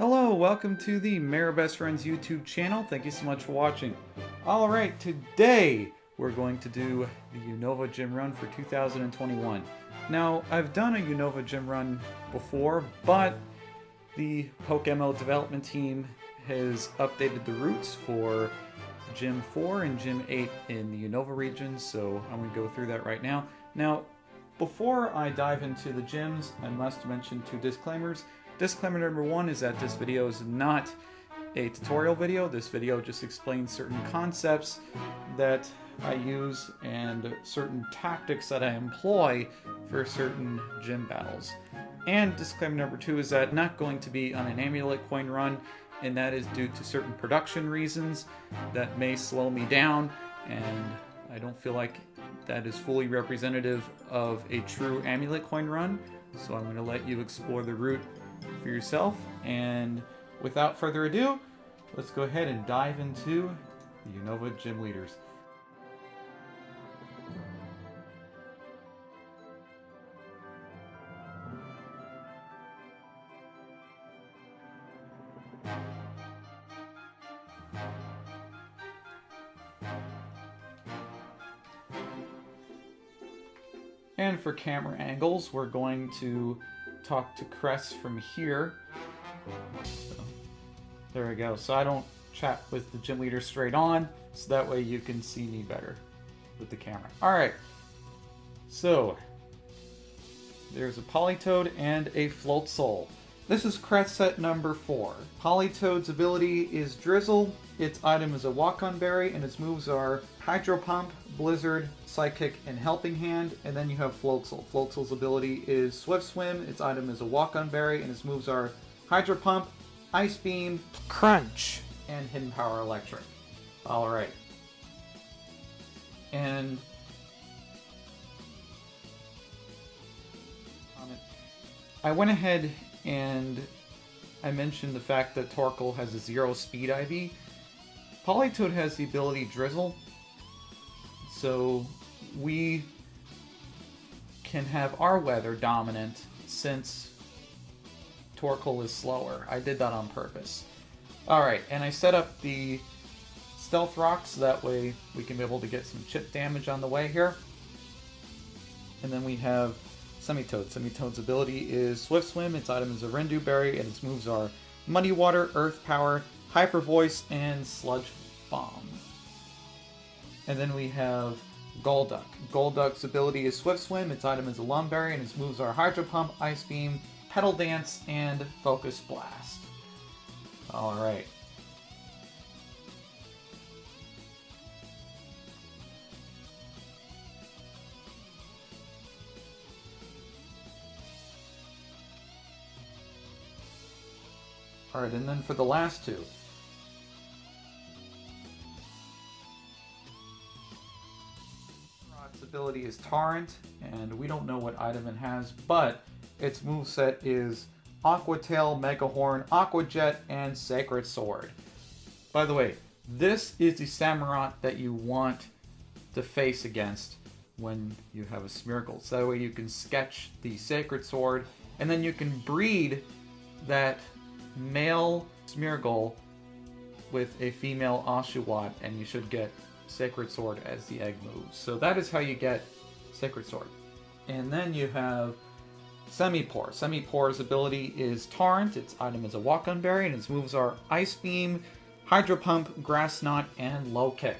Hello, welcome to the Mayor Bestfriends YouTube channel. Thank you so much for watching. Alright, today we're going to do the Unova Gym Run for 2021. Now, I've done a Unova Gym Run before, but the PokeMMO development team has updated the routes for Gym 4 and Gym 8 in the Unova region, so I'm going to go through that right now. Now, before I dive into the gyms, I must mention two disclaimers. Disclaimer number one is that this video is not a tutorial video. This video just explains certain concepts that I use and certain tactics that I employ for certain gym battles. And disclaimer number two is that I'm not going to be on an amulet coin run, and that is due to certain production reasons that may slow me down, and I don't feel like that is fully representative of a true amulet coin run. So I'm going to let you explore the route for yourself, and without further ado, let's go ahead and dive into the Unova Gym Leaders. And for camera angles, we're going to talk to Cress from here. So, there we go. So I don't chat with the gym leader straight on, so that way you can see me better with the camera. Alright, so there's a Politoed and a Floatzel. This is Cress set number 4. Politoed's ability is Drizzle, its item is a Walk-On Berry, and its moves are Hydro Pump, Blizzard, Psychic, and Helping Hand. And then you have Floatzel. Floatzel's ability is Swift Swim, its item is a Walk-On Berry, and its moves are Hydro Pump, Ice Beam, Crunch, and Hidden Power Electric. Alright. And I went ahead and I mentioned the fact that Torkoal has a 0 speed IV. Politoed has the ability Drizzle, so we can have our weather dominant since Torkoal is slower. I did that on purpose. Alright, and I set up the Stealth Rock so that way we can be able to get some chip damage on the way here. And then we have Semitoad. Semitoad's ability is Swift Swim, its item is a Rendu Berry, and its moves are Muddy Water, Earth Power, Hyper Voice, and Sludge Bomb. And then we have Golduck. Golduck's ability is Swift Swim, its item is a Lum Berry, and its moves are Hydro Pump, Ice Beam, Petal Dance, and Focus Blast. Alright. Alright, and then for the last two. Its ability is Torrent, and we don't know what item it has, but its moveset is Aqua Tail, Mega Horn, Aqua Jet, and Sacred Sword. By the way, this is the Samurott that you want to face against when you have a Smeargle. So that way you can sketch the Sacred Sword, and then you can breed that male Smeargle with a female Oshawott, and you should get Sacred Sword as the egg moves. So that is how you get Sacred Sword. And then you have Semipour. Semipour's ability is Torrent, its item is a Walk-On Berry, and its moves are Ice Beam, Hydro Pump, Grass Knot, and Low Kick.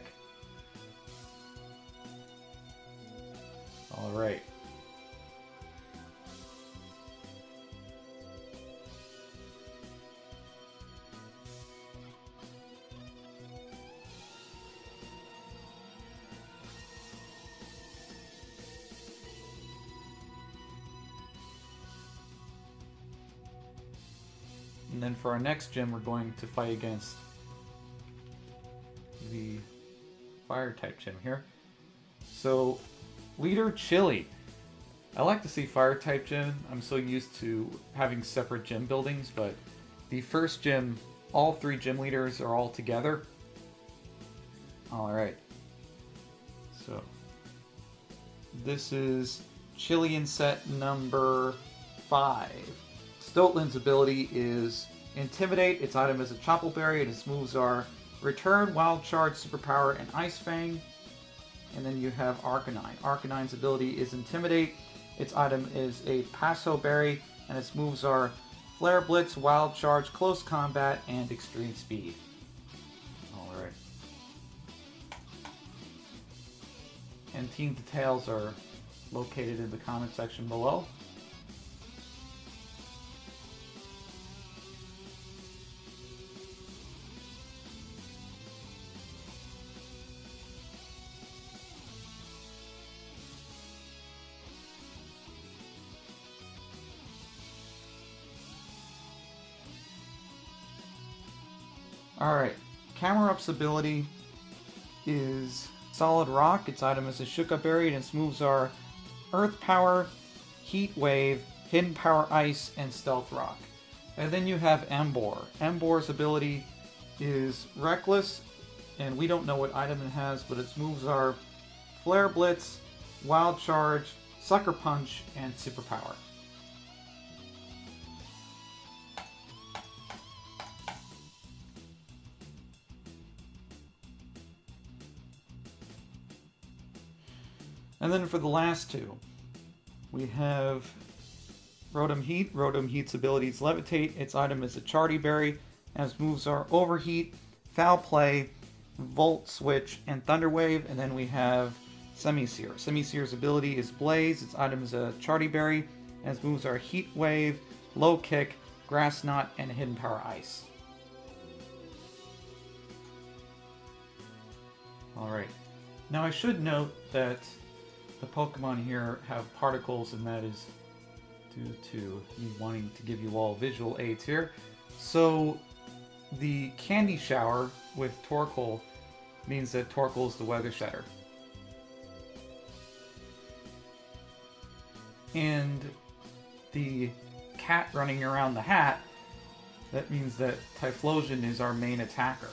Alright. And then for our next gym, we're going to fight against the fire type gym here. So, leader Chili. I like to see fire type gym. I'm so used to having separate gym buildings, but the first gym, all 3 gym leaders are all together. Alright. So, this is Chili in set number 5. Stoutland's ability is Intimidate, its item is a Chople Berry, and its moves are Return, Wild Charge, Superpower, and Ice Fang. And then you have Arcanine. Arcanine's ability is Intimidate, its item is a Paso Berry, and its moves are Flare Blitz, Wild Charge, Close Combat, and Extreme Speed. Alright. And team details are located in the comment section below. Alright, Camerup's ability is Solid Rock. Its item is a Shuka Berry, and its moves are Earth Power, Heat Wave, Hidden Power Ice, and Stealth Rock. And then you have Emboar. Emboar's ability is Reckless, and we don't know what item it has, but its moves are Flare Blitz, Wild Charge, Sucker Punch, and Superpower. And then for the last two, we have Rotom Heat. Rotom Heat's ability is Levitate. Its item is a Charty Berry, and its moves are Overheat, Foul Play, Volt Switch, and Thunder Wave. And then we have Semisear. Semisear's ability is Blaze. Its item is a Charty Berry, and its moves are Heat Wave, Low Kick, Grass Knot, and Hidden Power Ice. Alright. Now I should note that the Pokemon here have particles, and that is due to me wanting to give you all visual aids here. So the Candy Shower with Torkoal means that Torkoal is the Weather Shedder. And the cat running around the hat, that means that Typhlosion is our main attacker.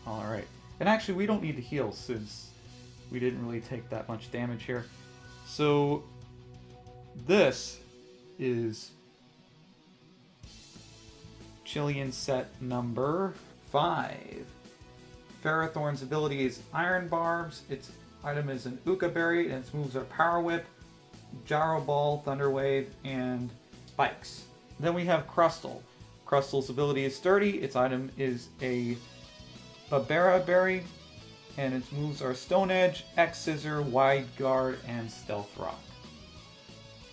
Alright. And actually, we don't need to heal since we didn't really take that much damage here. So, this is Chilean set number 5. Ferrothorn's ability is Iron Barbs. Its item is an Uka Berry, and its moves are Power Whip, Gyro Ball, Thunder Wave, and Spikes. Then we have Crustle. Crustle's ability is Sturdy. Its item is a Babera Berry, and its moves are Stone Edge, X Scissor, Wide Guard, and Stealth Rock.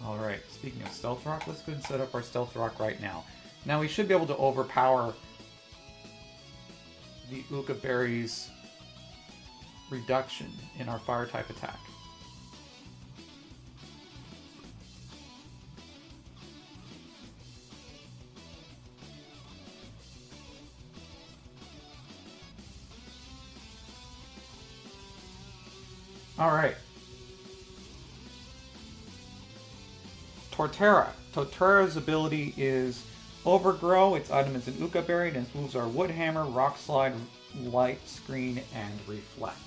Alright, speaking of Stealth Rock, let's go ahead and set up our Stealth Rock right now. Now we should be able to overpower the Uka Berry's reduction in our Fire type attack. Alright. Torterra. Torterra's ability is Overgrow. Its item is an Uka Berry, and its moves are Wood Hammer, Rock Slide, Light Screen, and Reflect.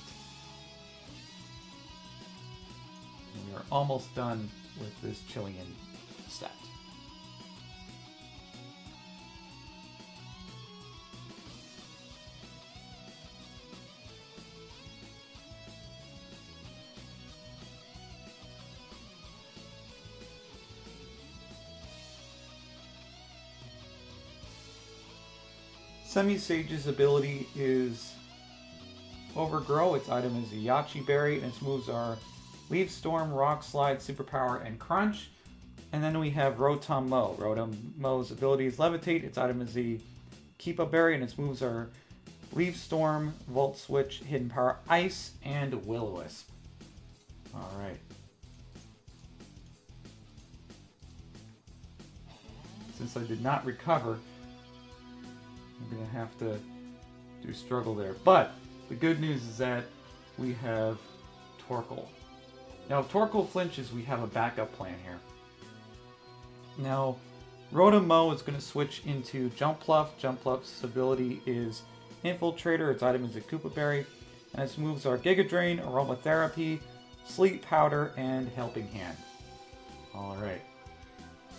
And we are almost done with this Chilean set. Semi-Sage's ability is Overgrow. Its item is a Yachi Berry, and its moves are Leaf Storm, Rock Slide, Superpower, and Crunch. And then we have Rotom Mow. Rotom Mow's ability is Levitate. Its item is the Keepa Berry, and its moves are Leaf Storm, Volt Switch, Hidden Power Ice, and Will-O-Wisp. Alright. Since I did not recover, I'm going to have to do struggle there. But the good news is that we have Torkoal. Now, if Torkoal flinches, we have a backup plan here. Now, Rotom Mow is going to switch into Jump Pluff. Jump Pluff's ability is Infiltrator. Its item is a Koopa Berry, and its moves are Giga Drain, Aromatherapy, Sleep Powder, and Helping Hand. Alright.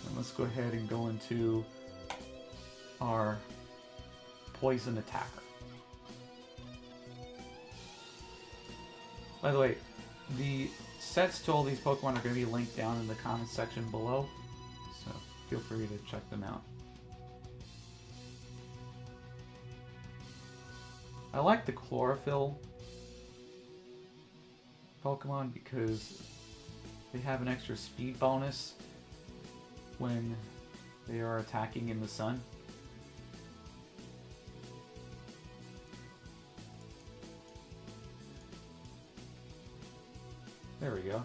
And let's go ahead and go into our poison attacker. By the way, the sets to all these Pokemon are going to be linked down in the comments section below, so feel free to check them out. I like the chlorophyll Pokemon because they have an extra speed bonus when they are attacking in the sun. There we go.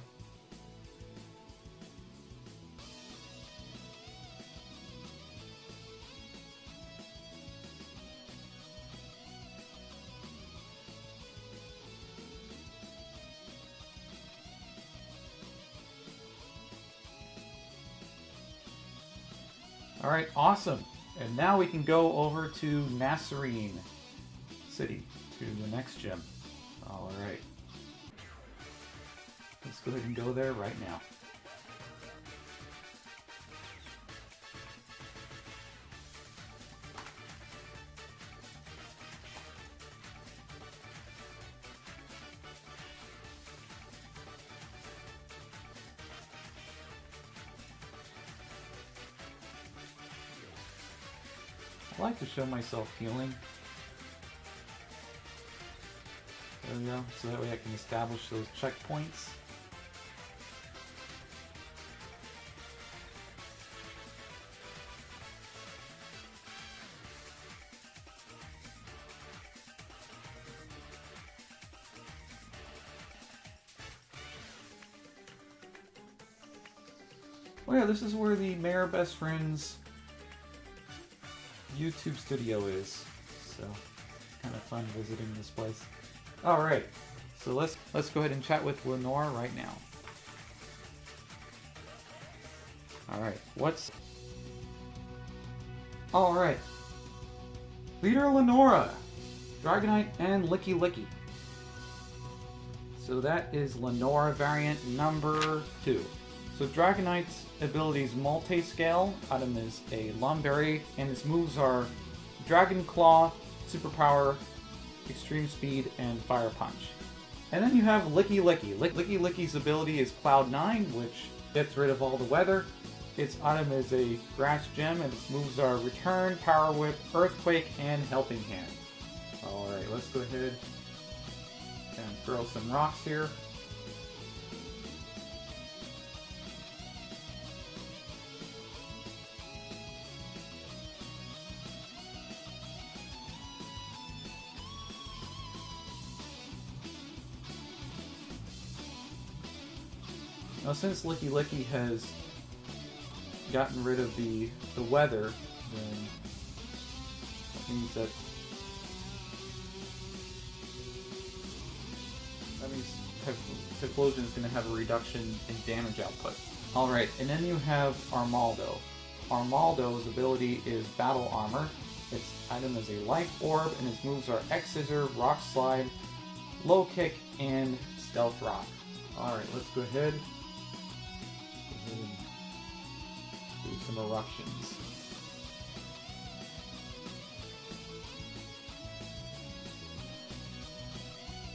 Alright, awesome. And now we can go over to Nasserine City, to the next gym. Alright. Let's go ahead and go there right now. I like to show myself healing. There we go, so that way I can establish those checkpoints. Oh yeah, this is where the Mayor Bestfriends YouTube studio is, so kind of fun visiting this place. All right, so let's go ahead and chat with Lenora right now. All right, all right, Leader Lenora, Dragonite, and Licky Licky. So that is Lenora variant number 2. So Dragonite's ability is multi-scale, item is a Lumberry, and its moves are Dragon Claw, Superpower, Extreme Speed, and Fire Punch. And then you have Licky Licky. Licky Licky's ability is Cloud 9, which gets rid of all the weather. Its item is a Grass Gem, and its moves are Return, Power Whip, Earthquake, and Helping Hand. Alright, let's go ahead and throw some rocks here. Now, since Licky Licky has gotten rid of the weather, then that means that Typhlosion is going to have a reduction in damage output. Alright, and then you have Armaldo. Armaldo's ability is Battle Armor. Its item is a Life Orb, and its moves are X-Scissor, Rock Slide, Low Kick, and Stealth Rock. Alright, let's go ahead. Do some eruptions.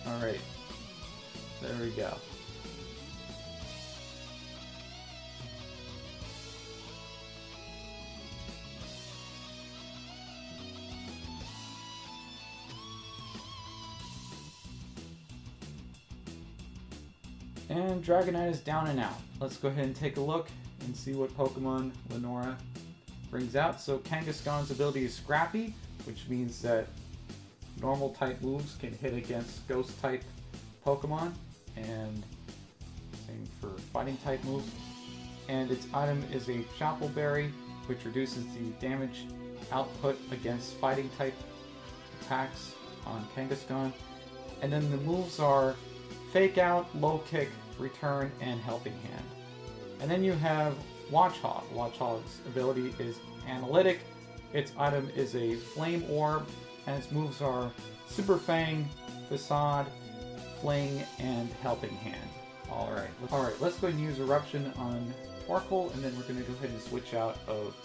Alright, there we go. And Dragonite is down and out. Let's go ahead and take a look and see what Pokemon Lenora brings out. So Kangaskhan's ability is Scrappy, which means that normal type moves can hit against ghost type Pokemon, and same for fighting type moves. And its item is a Chapel Berry, which reduces the damage output against fighting type attacks on Kangaskhan. And then the moves are Fake Out, Low Kick, Return, and Helping Hand. And then you have Watchog. Watchog's ability is Analytic. Its item is a Flame Orb, and its moves are Super Fang, Facade, Fling, and Helping Hand. Alright, let's go ahead and use Eruption on Torkoal, and then we're going to go ahead and switch out of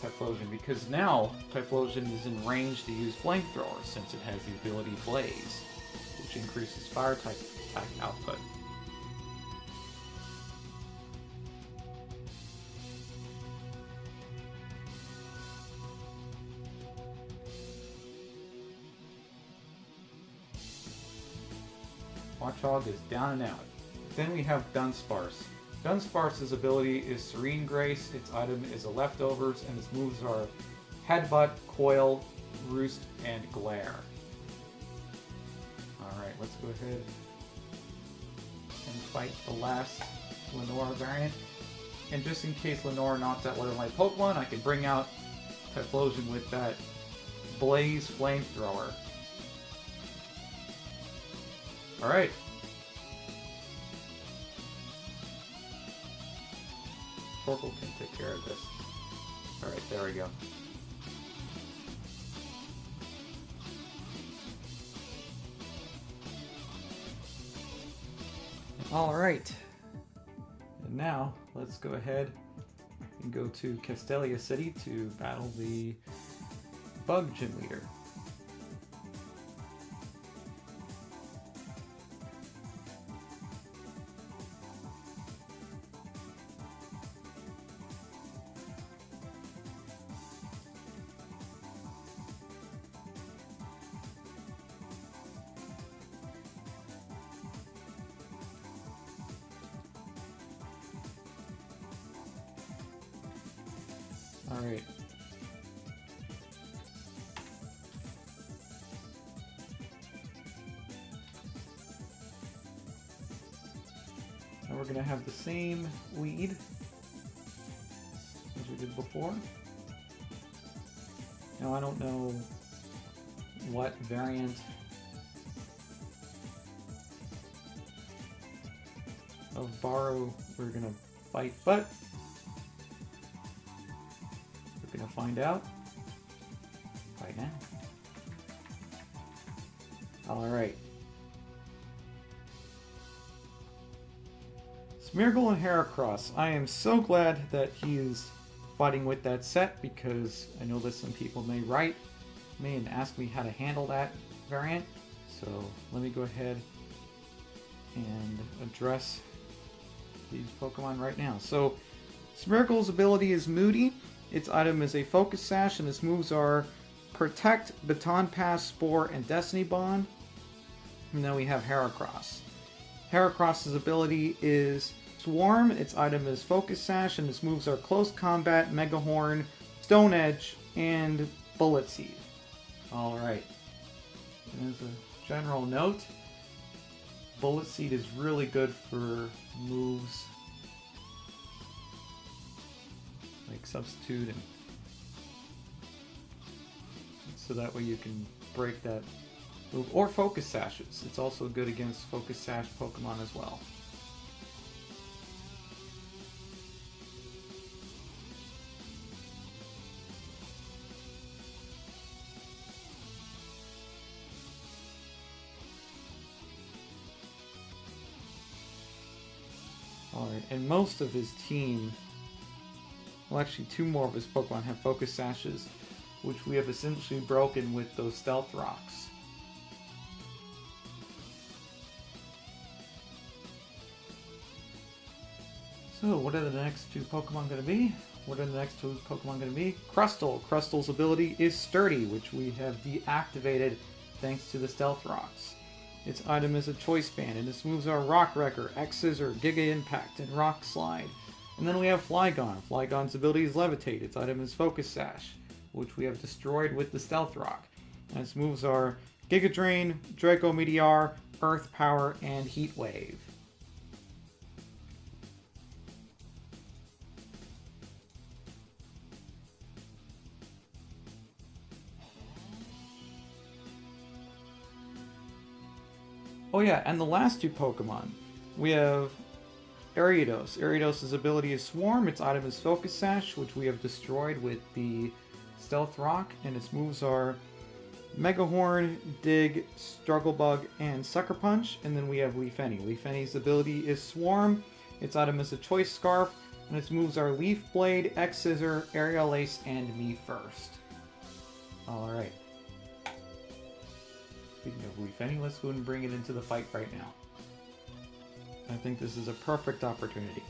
Typhlosion, because now Typhlosion is in range to use Flamethrower, since it has the ability Blaze, which increases fire type attack output. Watchog is down and out. Then we have Dunsparce. Dunsparce's ability is Serene Grace, its item is a Leftovers, and its moves are Headbutt, Coil, Roost, and Glare. Alright, let's go ahead and fight the last Lenora variant. And just in case Lenora knocks out one of my Pokemon, I can bring out Typhlosion with that Blaze Flamethrower. Alright. Torkoal can take care of this. Alright, there we go. Alright. And now, let's go ahead and go to Castelia City to battle the Bug Gym Leader. Alright. Now we're going to have the same lead as we did before. Now I don't know what variant of Borrow we're going to fight, but we're going to find out right now. Alright. Smeargle and Heracross. I am so glad that he is fighting with that set, because I know that some people may write me and ask me how to handle that variant. So let me go ahead and address these Pokemon right now. So Smeargle's ability is Moody. Its item is a Focus Sash, and its moves are Protect, Baton Pass, Spore, and Destiny Bond. And then we have Heracross. Heracross's ability is Swarm. Its item is Focus Sash, and its moves are Close Combat, Mega Horn, Stone Edge, and Bullet Seed. Alright. As a general note, Bullet Seed is really good for moves like Substitute, and so that way you can break that move. Or Focus Sashes. It's also good against Focus Sash Pokemon as well. Alright, and most of his team, well actually two more of his Pokemon have Focus Sashes, which we have essentially broken with those Stealth Rocks. So, what are the next two Pokemon going to be? Crustle. Crustle's ability is Sturdy, which we have deactivated thanks to the Stealth Rocks. Its item is a Choice Band, and its moves are Rock Wrecker, X Scissor, Giga Impact, and Rock Slide. And then we have Flygon. Flygon's ability is Levitate. Its item is Focus Sash, which we have destroyed with the Stealth Rock. And its moves are Giga Drain, Draco Meteor, Earth Power, and Heat Wave. Oh yeah, and the last two Pokemon. We have Ariados. Ariados' ability is Swarm. Its item is Focus Sash, which we have destroyed with the Stealth Rock. And its moves are Megahorn, Dig, Struggle Bug, and Sucker Punch. And then we have Leafany. Leafany's ability is Swarm. Its item is a Choice Scarf. And its moves are Leaf Blade, X Scissor, Aerial Ace, and Me First. Alright. Speaking of Leafany, let's go and bring it into the fight right now. I think this is a perfect opportunity.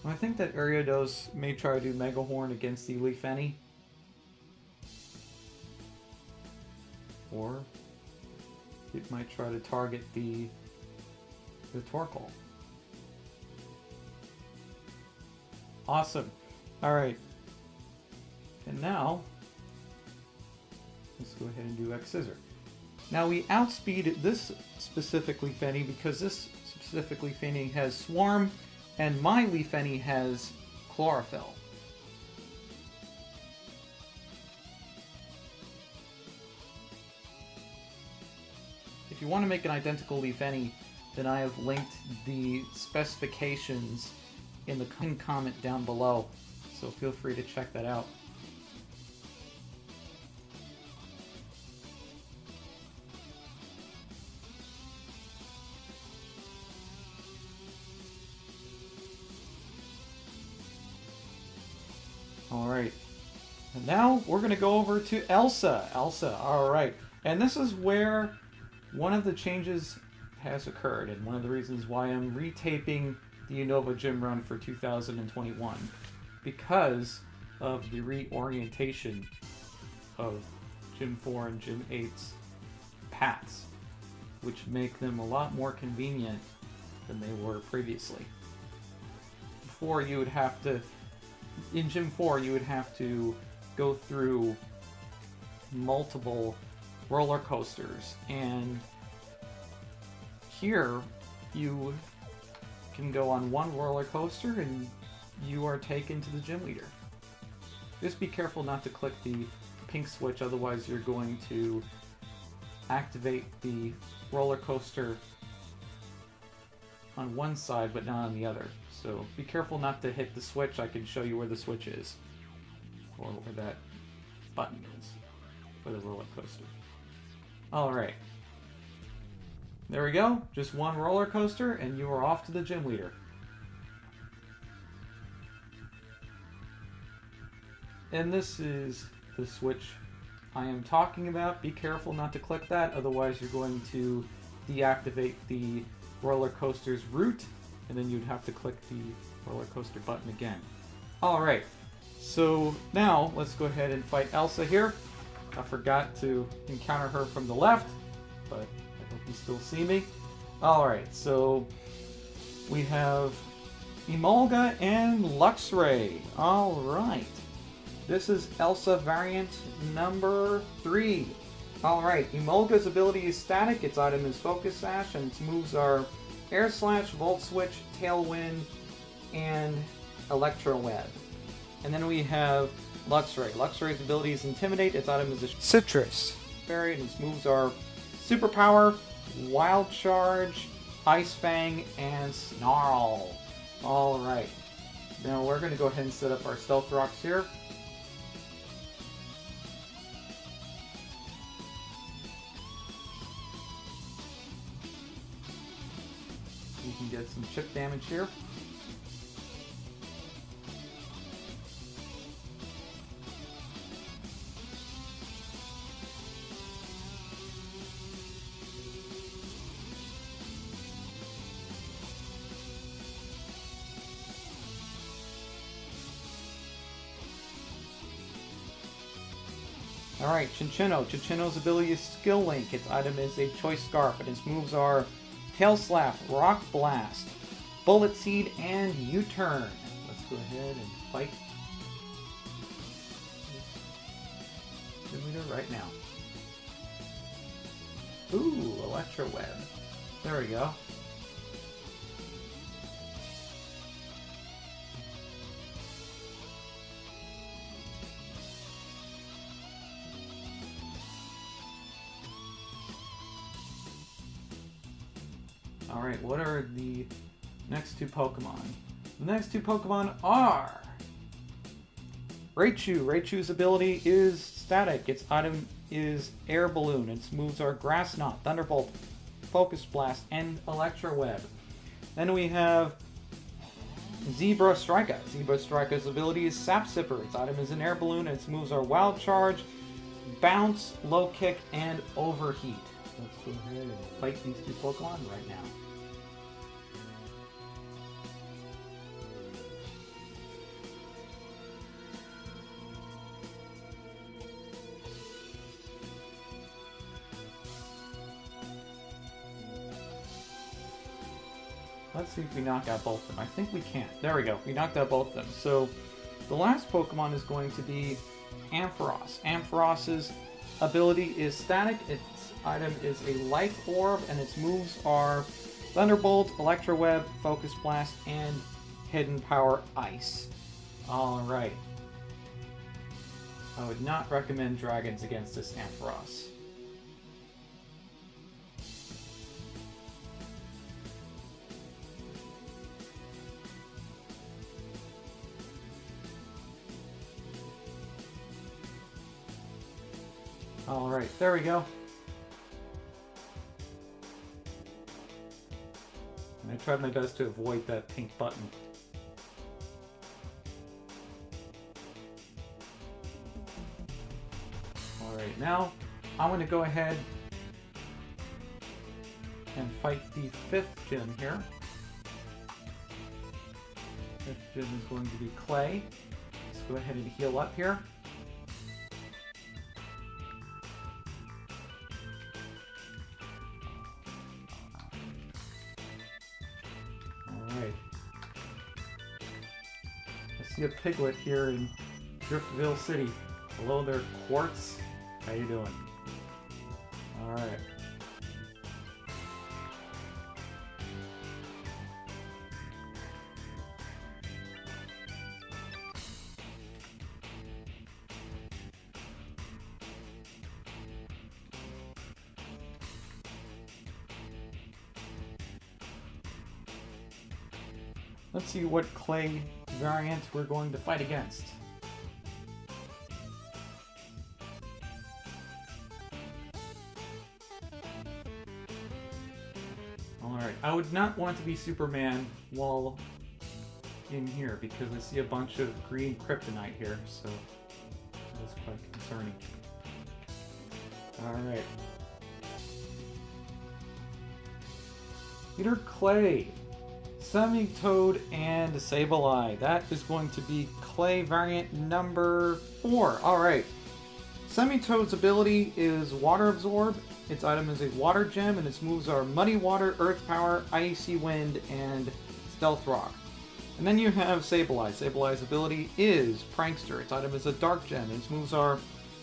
I think that Ariados may try to do Megahorn against the Leafany. Or it might try to target the Torkoal. Awesome. Alright. And now, let's go ahead and do X Scissor. Now we outspeed this specific Leafany because this specific Leafany has Swarm, and my Leafany has Chlorophyll. If you want to make an identical Leafany, then I have linked the specifications in the comment down below, so feel free to check that out. Alright, and now we're going to go over to Elesa. Alright, and this is where one of the changes has occurred, and one of the reasons why I'm retaping the Unova Gym Run for 2021, because of the reorientation of Gym 4 and Gym 8's paths, which make them a lot more convenient than they were previously. Before, you would have to, in Gym 4, you would have to go through multiple roller coasters, and here you can go on one roller coaster and you are taken to the gym leader. Just be careful not to click the pink switch, otherwise you're going to activate the roller coaster on one side but not on the other. So be careful not to hit the switch. I can show you where the switch is, or where that button is for the roller coaster. Alright. There we go. Just one roller coaster and you are off to the gym leader. And this is the switch I am talking about. Be careful not to click that, otherwise you're going to deactivate the roller coaster's route, and then you'd have to click the roller coaster button again. Alright, so now let's go ahead and fight Elesa here. I forgot to encounter her from the left, but I hope you still see me. Alright, so we have Emolga and Luxray. Alright. This is Elesa variant number 3. Alright, Emolga's ability is static, its item is Focus Sash, and its moves are Air Slash, Volt Switch, Tailwind, and Electro Web. And then we have Luxray. Luxray's ability is Intimidate, its item is a Citrus Berry, and its moves are Superpower, Wild Charge, Ice Fang, and Snarl. Alright, now we're going to go ahead and set up our Stealth Rocks here. We can get some chip damage here. Alright, Cinccino. Cinccino's ability is Skill Link. Its item is a Choice Scarf, and its moves are Tail Slap, Rock Blast, Bullet Seed, and U-Turn. Let's go ahead and fight the leader right now. Ooh, Electro Web. There we go. Alright, what are the next two Pokemon? The next two Pokemon are Raichu. Raichu's ability is static. Its item is Air Balloon. Its moves are Grass Knot, Thunderbolt, Focus Blast, and Electro Web. Then we have Zebra Strika. Zebra Strika's ability is Sap Sipper. Its item is an Air Balloon. Its moves are Wild Charge, Bounce, Low Kick, and Overheat. Let's go ahead and fight these two Pokemon right now. Let's see if we knock out both of them. I think we can. There we go. We knocked out both of them. So the last Pokemon is going to be Ampharos. Ampharos's ability is static. Its item is a Life Orb, and its moves are Thunderbolt, Electro Web, Focus Blast, and Hidden Power Ice. Alright. I would not recommend Dragons against this Ampharos. Alright, there we go. And I tried my best to avoid that pink button. Alright, now I'm going to go ahead and fight the fifth gym here. Fifth gym is going to be Clay. Let's go ahead and heal up here. See a Piglet here in Driftville City. Hello there, Quartz. How you doing? Alright. Let's see what Clay variant we're going to fight against. Alright, I would not want to be Superman while in here because I see a bunch of green kryptonite here, so that's quite concerning. Alright. Peter Clay. Semi-Toad and Sableye. That is going to be Clay variant number 4. Alright. Semi-Toad's ability is Water Absorb. Its item is a Water Gem, and its moves are Muddy Water, Earth Power, Icy Wind, and Stealth Rock. And then you have Sableye. Sableye's ability is Prankster. Its item is a Dark Gem, and its moves are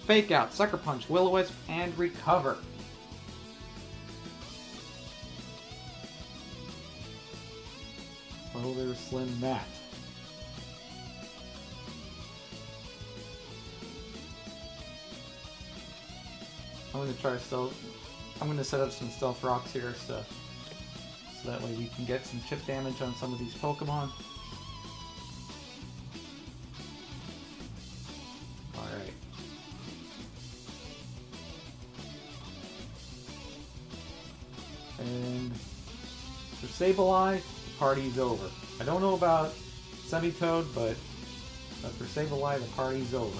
Fake Out, Sucker Punch, Will-O-Wisp, and Recover. Oh, there's Slim Matt. I'm going to set up some Stealth Rocks here so that way we can get some chip damage on some of these Pokemon. Alright. And for Sableye, party's over. I don't know about Semi-Toad, but for Sableye, the party's over.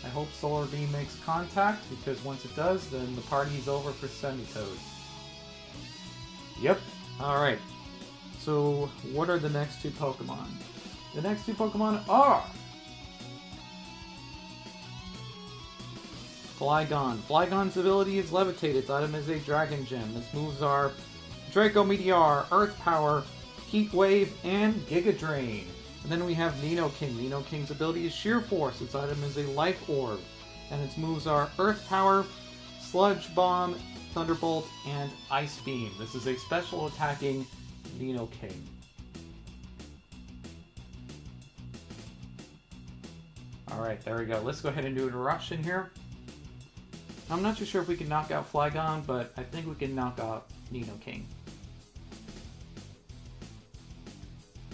I hope Solar Beam makes contact, because once it does, then the party's over for Semi-Toad. Yep. Alright. So, what are the next two Pokemon? The next two Pokemon are Flygon. Flygon's ability is Levitate. Its item is a Dragon Gem. Its moves are Draco Meteor, Earth Power, Heat Wave, and Giga Drain. And then we have Nidoking. Nidoking's ability is Sheer Force. Its item is a Life Orb. And its moves are Earth Power, Sludge Bomb, Thunderbolt, and Ice Beam. This is a special attacking Nidoking. Alright, there we go. Let's go ahead and do an eruption here. I'm not too sure if we can knock out Flygon, but I think we can knock out Nidoking.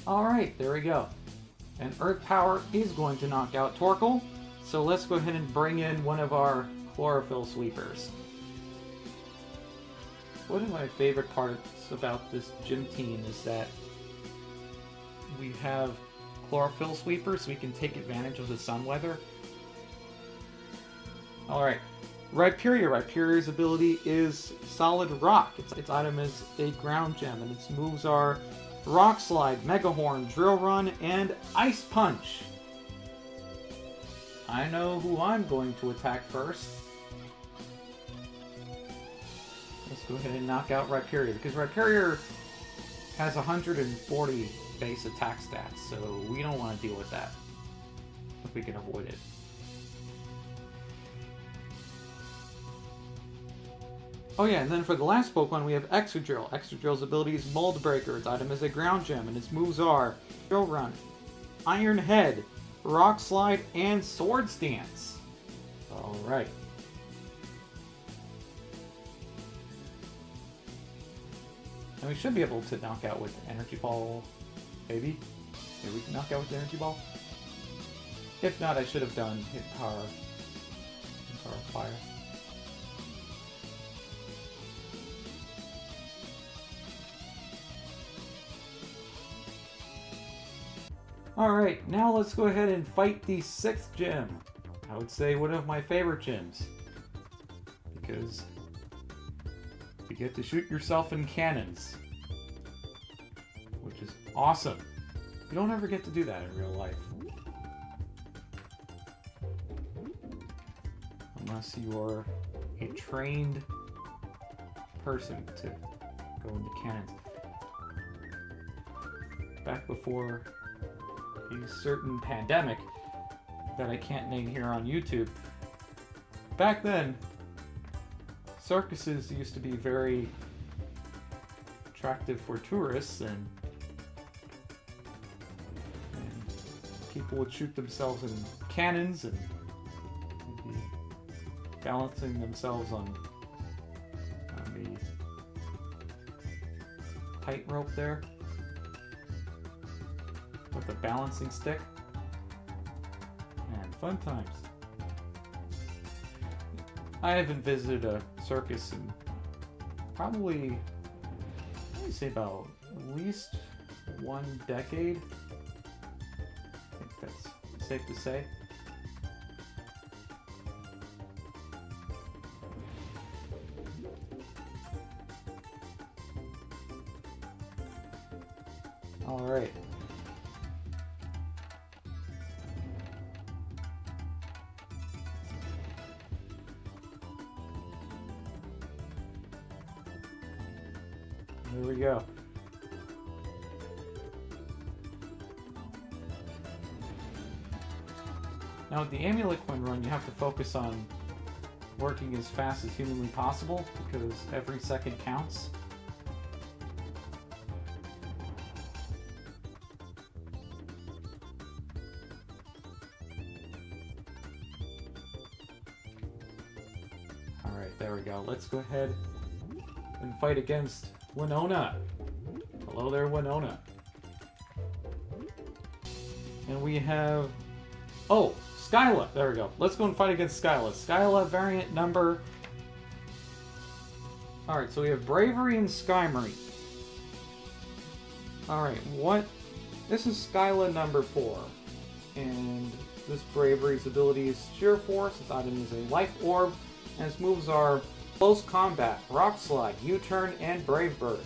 Alright, there we go. And Earth Power is going to knock out Torkoal, so let's go ahead and bring in one of our Chlorophyll Sweepers. One of my favorite parts about this gym team is that we have Chlorophyll Sweepers, so we can take advantage of the sun weather. Alright, Rhyperior. Rhyperior's ability is Solid Rock. Its item is a ground gem, and its moves are Rock Slide, Mega Horn, Drill Run, and Ice Punch. I know who I'm going to attack first. Let's go ahead and knock out Rhyperior, because Rhyperior has 140 base attack stats, so we don't want to deal with that if we can avoid it. Oh yeah, and then for the last Pokemon we have Excadrill. Excadrill's ability is Mold Breaker. Its item is a ground gem, and its moves are Drill Run, Iron Head, Rock Slide, and Sword Stance. Alright. And we should be able to knock out with Energy Ball, maybe? Maybe we can knock out with the Energy Ball? If not, I should have done Hit Power. Hit Power Fire. Alright, now let's go ahead and fight the 6th gym. I would say one of my favorite gyms. Because you get to shoot yourself in cannons. Which is awesome. You don't ever get to do that in real life. Unless you are a trained person to go into cannons. Back before a certain pandemic that I can't name here on YouTube. Back then, circuses used to be very attractive for tourists, and people would shoot themselves in cannons and be balancing themselves on the tightrope there with a balancing stick. Man, fun times. I haven't visited a circus in probably, I'd say about at least 1 decade. I think that's safe to say. All right. There we go. Now with the Amulet Coin run, you have to focus on working as fast as humanly possible, because every second counts. Alright, there we go. Let's go ahead and fight against Winona. Hello there, Winona. And we have... oh, Skyla. There we go. Let's go and fight against Skyla. Skyla variant number... alright, so we have Bravery and Skymarine. Alright, what... this is Skyla number 4. And this Bravery's ability is Sheer Force. Its item is a Life Orb. And its moves are Close Combat, Rock Slide, U-Turn, and Brave Bird.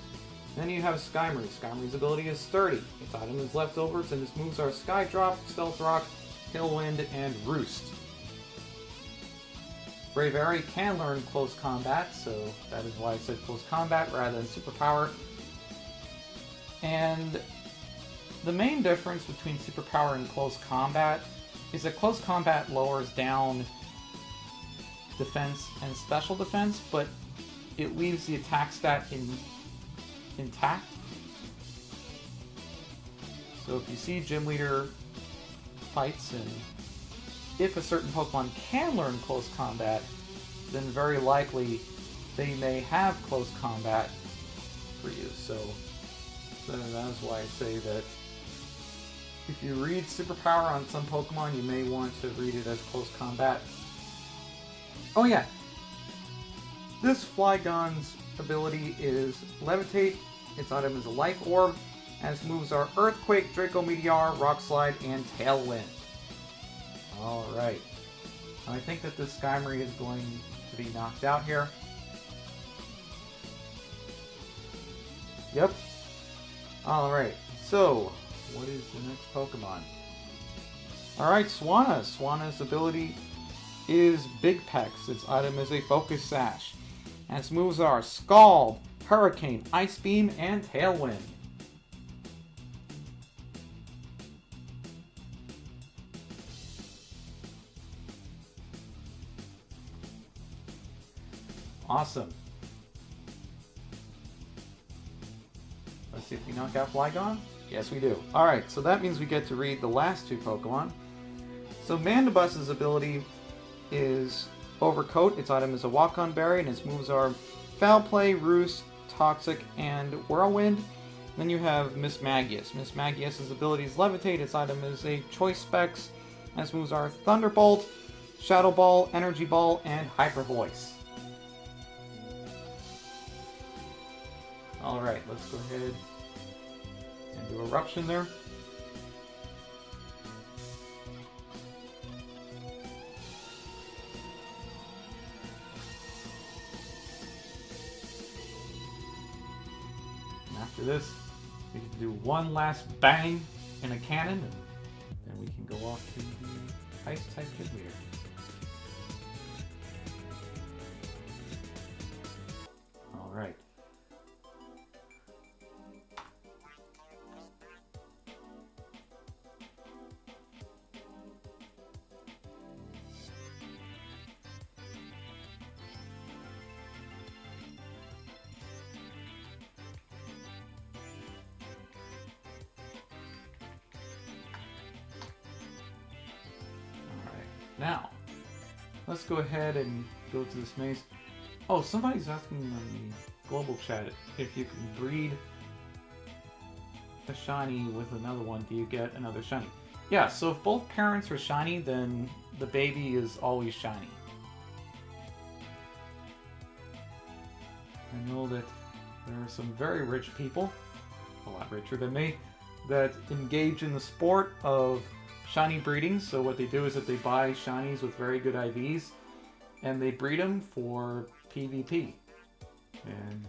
Then you have Skymarine. Skymarine's ability is Sturdy. Its item is Leftovers, and its moves are Sky Drop, Stealth Rock, Tailwind, and Roost. Bravery can learn Close Combat, so that is why I said Close Combat rather than Superpower. And the main difference between Superpower and Close Combat is that Close Combat lowers down defense and special defense, but it leaves the attack stat intact. So if you see gym leader fights, and if a certain Pokemon can learn Close Combat, then very likely they may have close combat for you. So that's why I say that if you read Superpower on some Pokemon, you may want to read it as close combat. Oh yeah, this Flygon's ability is Levitate. Its item is a Life Orb, and its moves are Earthquake, Draco Meteor, Rock Slide, and Tailwind. Alright. I think that this Skymarie is going to be knocked out here. Yep. Alright, so what is the next Pokemon? Alright, Swanna. Swanna's ability is Big Pecs. Its item is a Focus Sash. And its moves are Scald, Hurricane, Ice Beam, and Tailwind. Awesome. Let's see if we knock out Flygon. Yes, we do. Alright, so that means we get to read the last two Pokemon. So Mandibus's ability is Overcoat. Its item is a Walk-On Berry, and its moves are Foul Play, Roost, Toxic, and Whirlwind. Then you have Miss Magius. Miss Magius's ability is Levitate. Its item is a Choice Specs, and its moves are Thunderbolt, Shadow Ball, Energy Ball, and Hyper Voice. Alright, let's go ahead and do Eruption there. And after this, we can do one last bang in a cannon, and then we can go off to the Ice-type Kid Leader. Alright. Now, let's go ahead and go to this maze. Oh, somebody's asking on the global chat if you can breed a shiny with another one, do you get another shiny? Yeah, so if both parents are shiny, then the baby is always shiny. I know that there are some very rich people, a lot richer than me, that engage in the sport of shiny breeding. So what they do is that they buy shinies with very good IVs and they breed them for PvP. And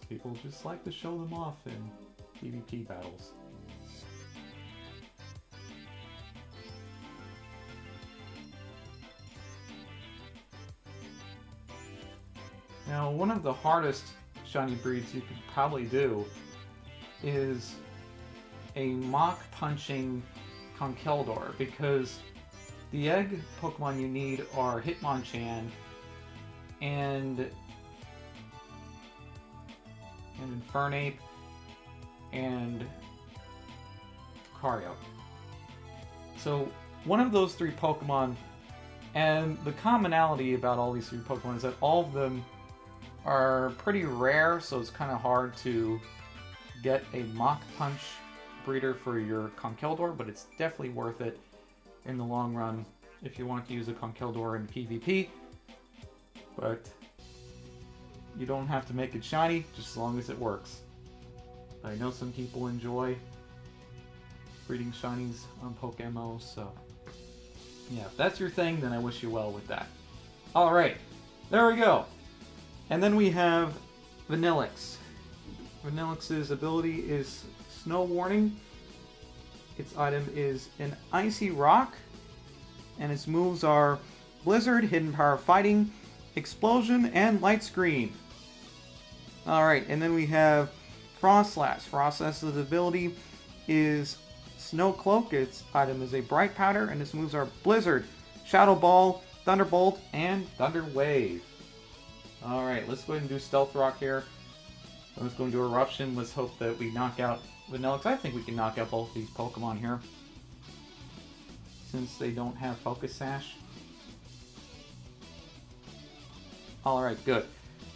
people just like to show them off in PvP battles. Now, one of the hardest shiny breeds you could probably do is a mock punching Conkeldurr, because the egg Pokemon you need are Hitmonchan and Infernape and Lucario. So one of those three Pokemon, and the commonality about all these three Pokemon is that all of them are pretty rare, so it's kind of hard to get a Mach Punch breeder for your Conkeldurr, but it's definitely worth it in the long run if you want to use a Conkeldurr in PvP. But you don't have to make it shiny, just as long as it works. I know some people enjoy breeding shinies on PokeMMO, so yeah, if that's your thing, then I wish you well with that. Alright, there we go. And then we have Vanillix. Vanillix's ability is Snow Warning. Its item is an Icy Rock, and its moves are Blizzard, Hidden Power Fighting, Explosion, and Light Screen. Alright, and then we have Frostlass. Frostlass's ability is Snow Cloak. Its item is a Bright Powder, and its moves are Blizzard, Shadow Ball, Thunderbolt, and Thunder Wave. Alright, let's go ahead and do Stealth Rock here. Let's go and do Eruption. Let's hope that we knock out Vanillix. I think we can knock out both these Pokemon here, since they don't have Focus Sash. Alright, good.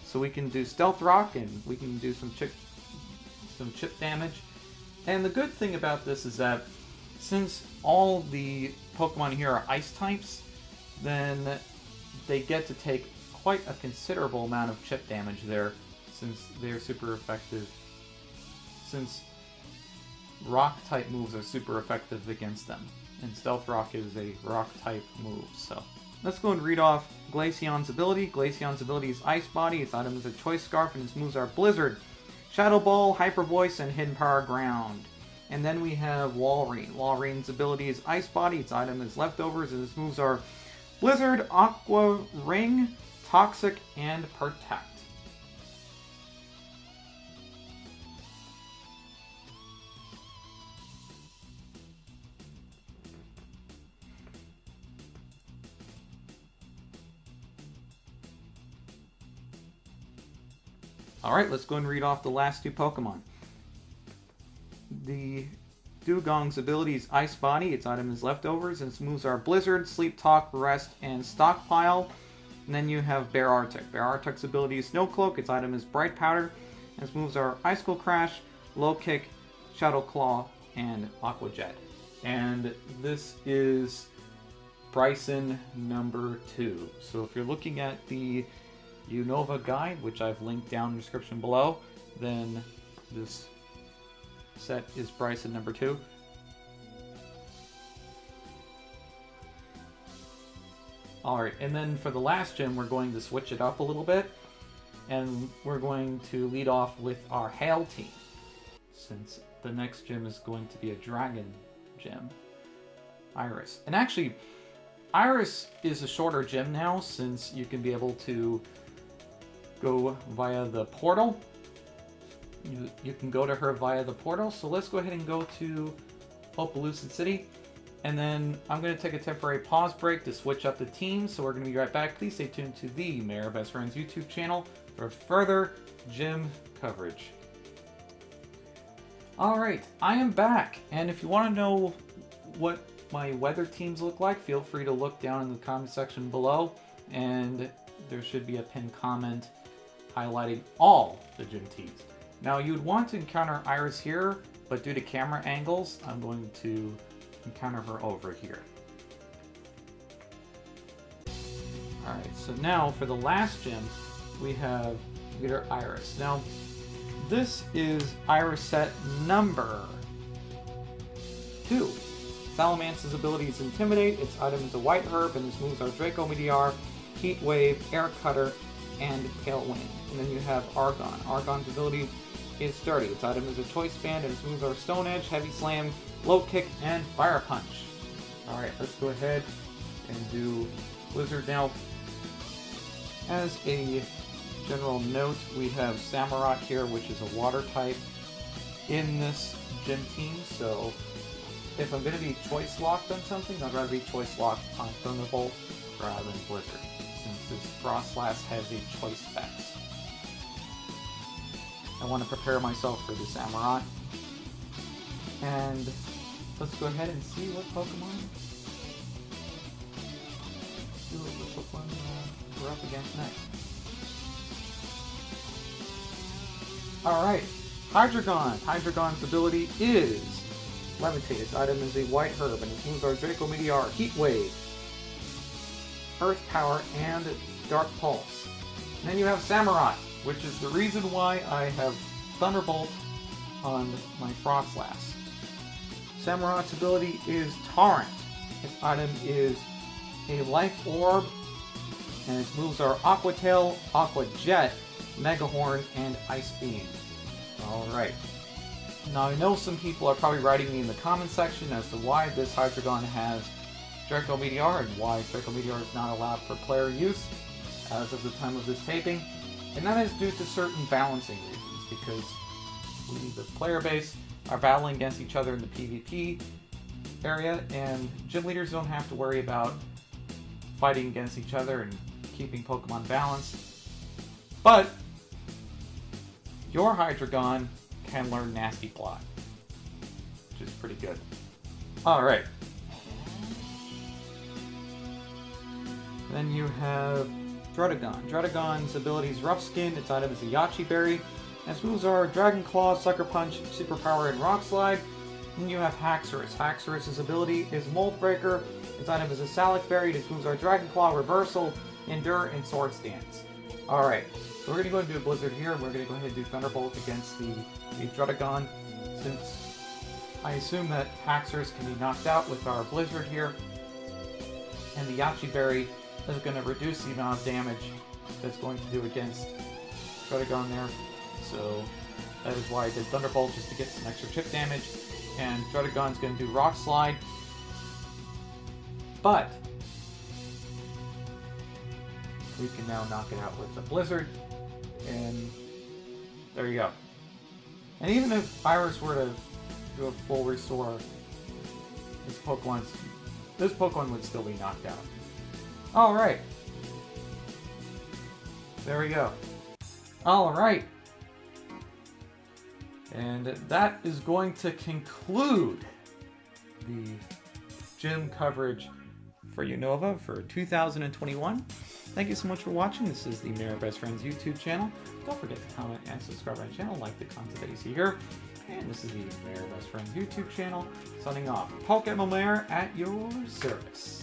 So we can do Stealth Rock, and we can do some chip damage. And the good thing about this is that since all the Pokemon here are ice types, then they get to take quite a considerable amount of chip damage there, since they're super effective. Since rock type moves are super effective against them, and Stealth Rock is a rock type move. So let's go and read off Glaceon's ability. Glaceon's ability is Ice Body, its item is a Choice Scarf, and its moves are Blizzard, Shadow Ball, Hyper Voice, and Hidden Power Ground. And then we have Walrein. Walrein's ability is Ice Body, its item is Leftovers, and its moves are Blizzard, Aqua Ring, Toxic, and Protect. Alright, let's go and read off the last two Pokemon. The Dugong's ability is Ice Body, its item is Leftovers, and its moves are Blizzard, Sleep Talk, Rest, and Stockpile. And then you have Bear Arctic. Bear Arctic's ability is Snow Cloak, its item is Bright Powder, and its moves are Icicle Crash, Low Kick, Shadow Claw, and Aqua Jet. And this is Bryson number 2. So if you're looking at the Unova guide, which I've linked down in the description below, then this set is Bryson number 2. Alright, and then for the last gym, we're going to switch it up a little bit, and we're going to lead off with our Hail team, since the next gym is going to be a Dragon gym, Iris. And actually, Iris is a shorter gym now, since you can be able to go via the portal. You can go to her via the portal. So let's go ahead and go to Opelucid City. And then I'm going to take a temporary pause break to switch up the teams. So we're going to be right back. Please stay tuned to the Mayor of Best Friends YouTube channel for further gym coverage. Alright, I am back. And if you want to know what my weather teams look like, feel free to look down in the comment section below. And there should be a pinned comment highlighting all the gym teams. Now, you'd want to encounter Iris here, but due to camera angles, I'm going to encounter her over here. Alright, so now for the last gym, we have Leader Iris. Now, this is Iris set number 2. Salamance's ability is Intimidate, its item is a White Herb, and its moves are Draco Meteor, Heat Wave, Air Cutter, and Tailwind. And then you have Argon. Argon's ability is Sturdy. Its item is a Choice Band, and its moves are Stone Edge, Heavy Slam, Low Kick, and Fire Punch. Alright, let's go ahead and do Blizzard now. As a general note, we have Samurott here, which is a Water type in this gym team, so if I'm going to be choice locked on something, I'd rather be choice locked on Thunderbolt rather than Blizzard, since this Frostlass has a choice specs. I want to prepare myself for the Samurott. And let's go ahead and see what Pokemon we're up against next. Alright, Hydreigon. Hydreigon's ability is Levitate. Its item is a White Herb, and its moves are Draco Meteor, Heat Wave, Earth Power, and Dark Pulse. And then you have Samurott, which is the reason why I have Thunderbolt on my Frostlass. Samurott's ability is Torrent. Its item is a Life Orb, and its moves are Aqua Tail, Aqua Jet, Mega Horn, and Ice Beam. Alright. Now I know some people are probably writing me in the comment section as to why this Hydreigon has Draco Meteor and why Draco Meteor is not allowed for player use as of the time of this taping. And that is due to certain balancing reasons, because we, the player base, are battling against each other in the PvP area, and gym leaders don't have to worry about fighting against each other and keeping Pokemon balanced. But your Hydreigon can learn Nasty Plot, which is pretty good. Alright. Then you have Striaton. Striaton's ability is Rough Skin, its item is a Yachi Berry. And its moves are Dragon Claw, Sucker Punch, Super Power, and Rock Slide. And you have Haxorus. Haxorus' ability is Mold Breaker, its item is a Salic Berry, its moves are Dragon Claw, Reversal, Endure, and Sword Stance. Alright, so we're going to go ahead and do a Blizzard here. We're going to go ahead and do Thunderbolt against the Striaton, since I assume that Haxorus can be knocked out with our Blizzard here. And the Yachi Berry is going to reduce the amount of damage that's going to do against Striaton there. So that is why I did Thunderbolt, just to get some extra chip damage. And Striaton's going to do Rock Slide. But we can now knock it out with the Blizzard. And there you go. And even if Iris were to do a full restore, this Pokemon would still be knocked out. Alright. There we go. Alright. And that is going to conclude the gym coverage for Unova for 2021. Thank you so much for watching. This is the Mirror Best Friends YouTube channel. Don't forget to comment and subscribe to my channel, like the content that you see here. And this is the Mirror Best Friends YouTube channel. Signing off. PokeMMO at your service.